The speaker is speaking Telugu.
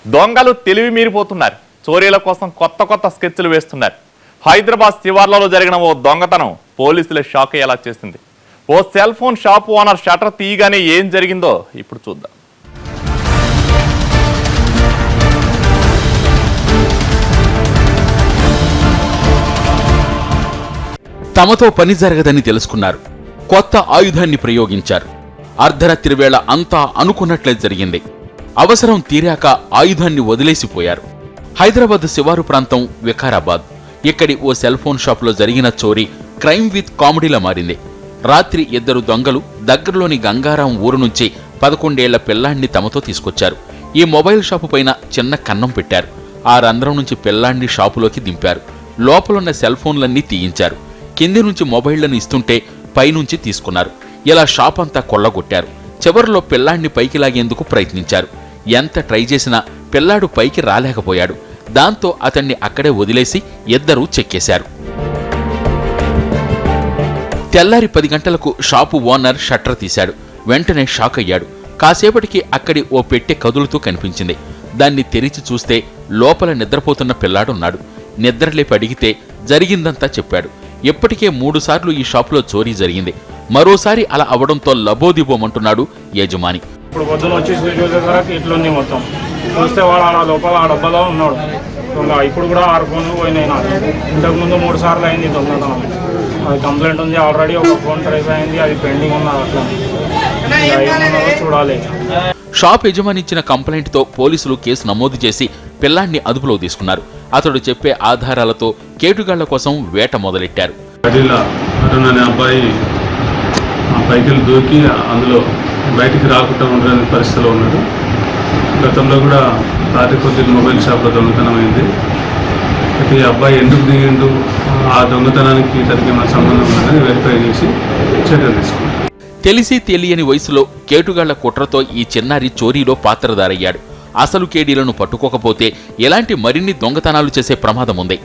దొంగలు తెలివి మీరిపోతున్నారు. చోరీల కోసం కొత్త స్కెచ్లు వేస్తున్నారు. హైదరాబాద్ శివార్లలో జరిగిన ఓ దొంగతనం పోలీసులే షాక్ అయ్యేలా చేసింది. ఓ cell phone shop owner shutter తీయగానే ఏం జరిగిందో ఇప్పుడు చూద్దాం. తమతో పని జరగదని తెలుసుకున్నారు. కొత్త ఆయుధాన్ని ప్రయోగించారు. అర్ధరాత్రి వేళ అంతా అనుకున్నట్లే జరిగింది. అవసరం తీరాక ఆయుధాన్ని వదిలేసిపోయారు. హైదరాబాద్ శివారు ప్రాంతం వికారాబాద్. ఇక్కడి ఓ సెల్ ఫోన్ షాపులో జరిగిన చోరీ క్రైమ్ విత్ కామెడీలా మారింది. రాత్రి ఇద్దరు దొంగలు దగ్గరలోని గంగారాం ఊరు నుంచి 11 ఏళ్ల పిల్లాన్ని తమతో తీసుకొచ్చారు. ఈ మొబైల్ షాపు పైన చిన్న కన్నం పెట్టారు. ఆ రంధ్రం నుంచి పిల్లాన్ని షాపులోకి దింపారు. లోపలున్న సెల్ ఫోన్లన్నీ తీయించారు. కింది నుంచి మొబైళ్లను ఇస్తుంటే పైనుంచి తీసుకున్నారు. ఇలా షాప్ అంతా కొల్లగొట్టారు. చివరిలో పిల్లాన్ని పైకి లాగేందుకు ప్రయత్నించారు. ఎంత ట్రై చేసినా పిల్లాడు పైకి రాలేకపోయాడు. దాంతో అతన్ని అక్కడే వదిలేసి ఇద్దరూ చెక్కేశారు. తెల్లారి 10 గంటలకు షాపు ఓనర్ షట్టర్ తీశాడు. వెంటనే షాక్ అయ్యాడు. కాసేపటికి అక్కడి ఓ పెట్టె కదులుతూ కనిపించింది. దాన్ని తెరిచి చూస్తే లోపల నిద్రపోతున్న పిల్లాడున్నాడు. నిద్రలేపి అడిగితే జరిగిందంతా చెప్పాడు. ఇప్పటికే 3 సార్లు ఈ షాపులో చోరీ జరిగింది. మరోసారి అలా అవడంతో లబోదిబోమంటున్నాడు యజమాని. ఇప్పుడు పొద్దున వచ్చి చూసేసరికి ఇట్లుంది మొత్తం. చూస్తే వాడు ఆ లోపల ఆ డబ్బాలో ఉన్నాడు దొంగ. ఇప్పుడు కూడా 6 ఫోన్లు పోయినాయి నాకు. ఇంతకుముందు 3 సార్లు అయింది దొంగతనం. అది కంప్లైంట్ ఉంది ఆల్రెడీ. ఒక ఫోన్ ట్రేస్ అయింది, అది పెండింగ్ ఉన్నది. అట్లా చూడాలి. షాప్ యజమాని ఇచ్చిన కంప్లైంట్తో పోలీసులు కేసు నమోదు చేసి పిల్లాన్ని అదుపులో తీసుకున్నారు. అతడు చెప్పే ఆధారాలతో కేటుగాళ్ల కోసం వేట మొదలెట్టారు. అబ్బాయి పైకి దూకి అందులో బయటికి రాకుండా ఉండని పరిస్థితిలో ఉన్నాడు. గతంలో కూడా రాత్రి కొద్ది మొబైల్ షాప్లో దొంగతనం అయింది. అయితే ఈ అబ్బాయి ఎందుకు దిగిండు, ఆ దొంగతనానికి ఇతనికి ఏమైనా సంబంధం ఉందని వెరిఫై చేసి చర్యలు తీసుకున్నాడు. తెలిసి తెలియని వయసులో కేటుగాళ్ల కుట్రతో ఈ చిన్నారి చోరీలో పాత్రధారయ్యాడు. అసలు కేడీలను పట్టుకోకపోతే ఎలాంటి మరిన్ని దొంగతనాలు చేసే ప్రమాదం ఉంది.